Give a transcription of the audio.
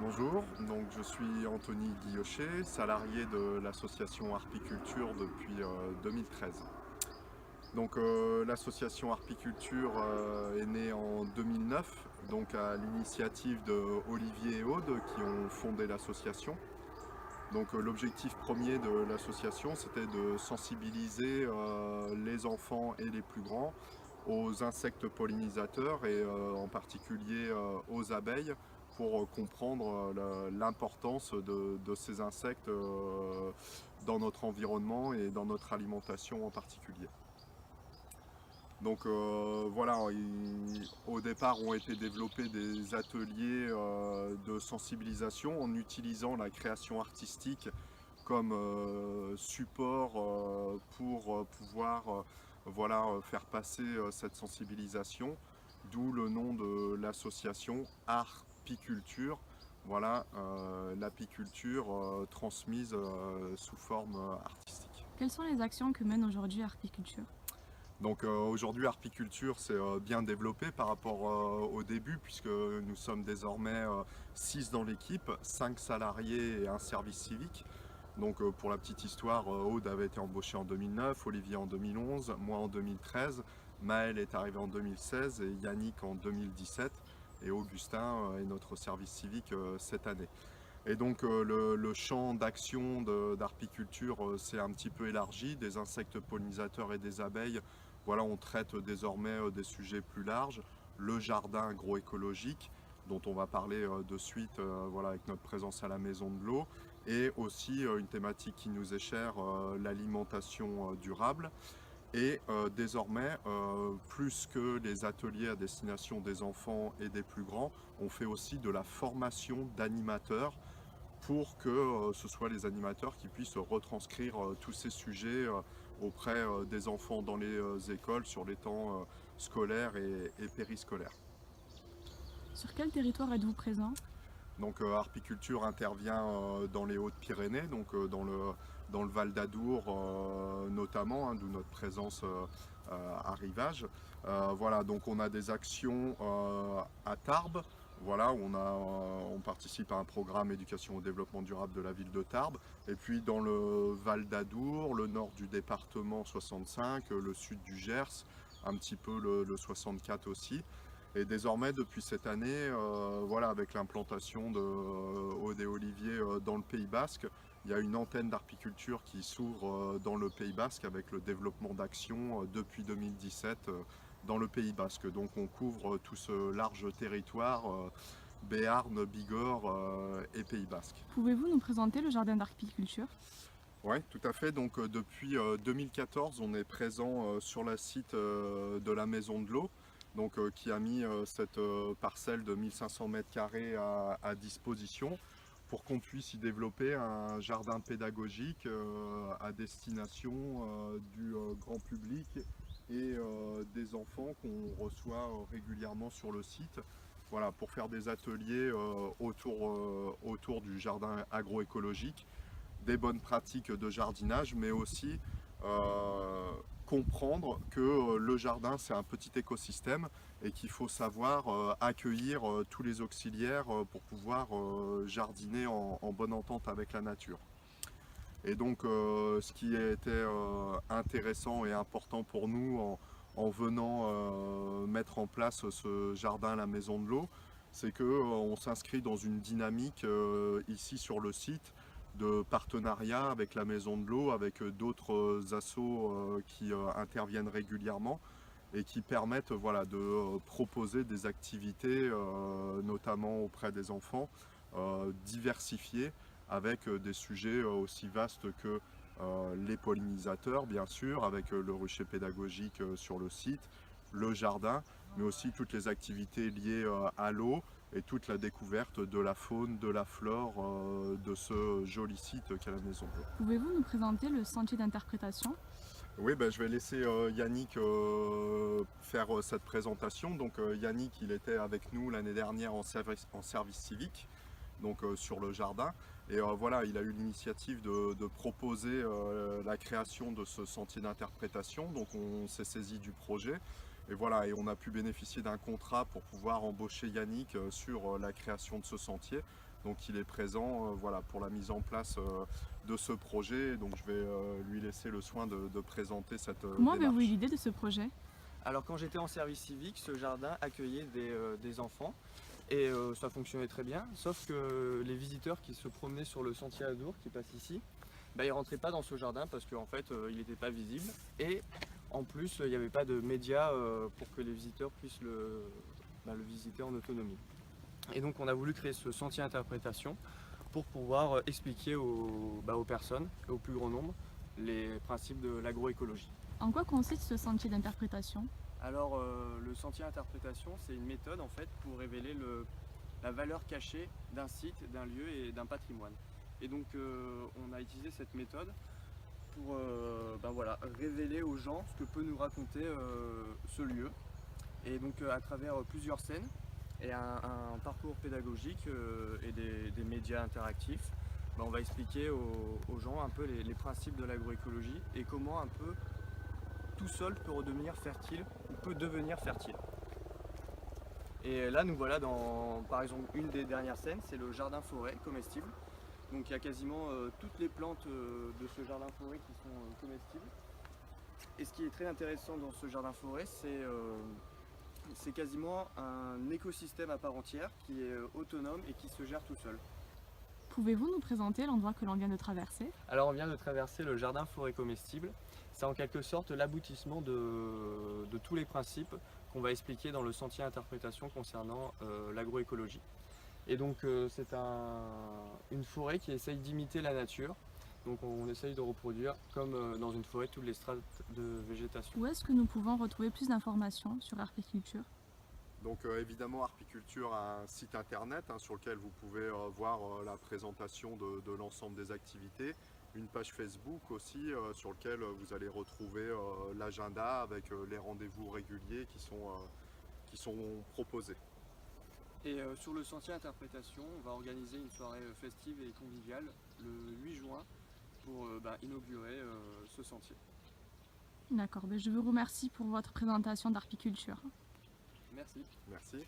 Bonjour, donc je suis Anthony Guillochet, salarié de l'association Arpiculture depuis 2013. Donc l'association Arpiculture est née en 2009, donc à l'initiative de Olivier et Aude qui ont fondé l'association. Donc l'objectif premier de l'association, c'était de sensibiliser les enfants et les plus grands aux insectes pollinisateurs et en particulier aux abeilles pour comprendre l'importance de ces insectes dans notre environnement et dans notre alimentation en particulier. Donc voilà, au départ ont été développés des ateliers de sensibilisation en utilisant la création artistique comme support pour pouvoir voilà, faire passer cette sensibilisation, d'où le nom de l'association Arpiculture. Voilà, l'apiculture transmise sous forme artistique. Quelles sont les actions que mène aujourd'hui Arpiculture? Donc aujourd'hui Arpiculture s'est bien développé par rapport au début puisque nous sommes désormais 6 dans l'équipe, 5 salariés et un service civique. Donc pour la petite histoire, Aude avait été embauché en 2009, Olivier en 2011, moi en 2013, Maël est arrivé en 2016 et Yannick en 2017 et Augustin est notre service civique cette année. Et donc le champ d'action d'Arpiculture s'est un petit peu élargi, des insectes pollinisateurs et des abeilles. Voilà, on traite désormais des sujets plus larges, le jardin agroécologique, dont on va parler de suite voilà, avec notre présence à la Maison de l'Eau, et aussi une thématique qui nous est chère, l'alimentation durable. Et désormais, plus que les ateliers à destination des enfants et des plus grands, on fait aussi de la formation d'animateurs pour que ce soit les animateurs qui puissent retranscrire tous ces sujets auprès des enfants dans les écoles sur les temps scolaires et périscolaires. Sur quel territoire êtes-vous présent? Donc Arpiculture intervient dans les Hautes-Pyrénées, donc dans le Val d'Adour notamment, hein, d'où notre présence à Rivage. Voilà, donc on a des actions à Tarbes, voilà, où on participe à un programme éducation au développement durable de la ville de Tarbes. Et puis dans le Val d'Adour, le nord du département 65, le sud du Gers, un petit peu le 64 aussi. Et désormais, depuis cette année, voilà, avec l'implantation de Aude et Olivier dans le Pays Basque, il y a une antenne d'arpiculture qui s'ouvre dans le Pays Basque avec le développement d'actions depuis 2017 dans le Pays Basque. Donc on couvre tout ce large territoire, Béarn, Bigorre et Pays Basque. Pouvez-vous nous présenter le jardin d'Arpiculture? Oui, tout à fait. Donc depuis 2014, on est présent sur le site de la Maison de l'Eau, donc qui a mis cette parcelle de 1500 mètres carrés à disposition pour qu'on puisse y développer un jardin pédagogique à destination du grand public et des enfants qu'on reçoit régulièrement sur le site. Voilà, pour faire des ateliers autour du jardin agroécologique, des bonnes pratiques de jardinage, mais aussi comprendre que le jardin c'est un petit écosystème et qu'il faut savoir accueillir tous les auxiliaires pour pouvoir jardiner en bonne entente avec la nature. Et donc ce qui était intéressant et important pour nous en venant mettre en place ce jardin à la Maison de l'Eau, c'est qu'on s'inscrit dans une dynamique ici sur le site de partenariat avec la Maison de l'Eau, avec d'autres assos qui interviennent régulièrement et qui permettent voilà, de proposer des activités, notamment auprès des enfants, diversifiées, avec des sujets aussi vastes que les pollinisateurs, bien sûr, avec le rucher pédagogique sur le site, le jardin, mais aussi toutes les activités liées à l'eau et toute la découverte de la faune, de la flore de ce joli site qu'est la Maison de l'Eau. Pouvez-vous nous présenter le sentier d'interprétation? Oui, ben, je vais laisser Yannick faire cette présentation. Donc Yannick, il était avec nous l'année dernière en service civique, donc sur le jardin. Et voilà, il a eu l'initiative de proposer la création de ce sentier d'interprétation. Donc on s'est saisi du projet. Et voilà, et on a pu bénéficier d'un contrat pour pouvoir embaucher Yannick sur la création de ce sentier. Donc il est présent voilà, pour la mise en place de ce projet. Donc je vais lui laisser le soin de présenter cette Comment démarche. avez-vous eu l'idée de ce projet? Alors quand j'étais en service civique, ce jardin accueillait des enfants et ça fonctionnait très bien, sauf que les visiteurs qui se promenaient sur le sentier Adour qui passe ici, ils ne rentraient pas dans ce jardin parce qu'en fait il n'était pas visible et en plus il n'y avait pas de médias pour que les visiteurs puissent le visiter en autonomie. Et donc on a voulu créer ce sentier interprétation pour pouvoir expliquer aux personnes, au plus grand nombre, les principes de l'agroécologie. En quoi consiste ce sentier d'interprétation? Alors le sentier interprétation, c'est une méthode en fait pour révéler la valeur cachée d'un site, d'un lieu et d'un patrimoine. Et donc on a utilisé cette méthode pour révéler aux gens ce que peut nous raconter ce lieu. Et donc à travers plusieurs scènes et un parcours pédagogique et des médias interactifs, on va expliquer aux gens un peu les principes de l'agroécologie et comment un peu tout sol peut redevenir fertile ou peut devenir fertile. Et là nous voilà dans par exemple une des dernières scènes, c'est le jardin forêt comestible. Donc il y a quasiment toutes les plantes de ce jardin forêt qui sont comestibles. Et ce qui est très intéressant dans ce jardin forêt, c'est quasiment un écosystème à part entière qui est autonome et qui se gère tout seul. Pouvez-vous nous présenter l'endroit que l'on vient de traverser? Alors on vient de traverser le jardin forêt comestible. C'est en quelque sorte l'aboutissement de tous les principes qu'on va expliquer dans le sentier interprétation concernant l'agroécologie. Et donc c'est une forêt qui essaye d'imiter la nature. Donc on essaye de reproduire comme dans une forêt toutes les strates de végétation. Où est-ce que nous pouvons retrouver plus d'informations sur Arpiculture? Donc évidemment, Arpiculture a un site internet sur lequel vous pouvez voir la présentation de l'ensemble des activités. Une page Facebook aussi sur laquelle vous allez retrouver l'agenda avec les rendez-vous réguliers qui sont proposés. Et sur le sentier interprétation, on va organiser une soirée festive et conviviale le 8 juin pour inaugurer ce sentier. D'accord, je vous remercie pour votre présentation d'Arpiculture. Merci. Merci.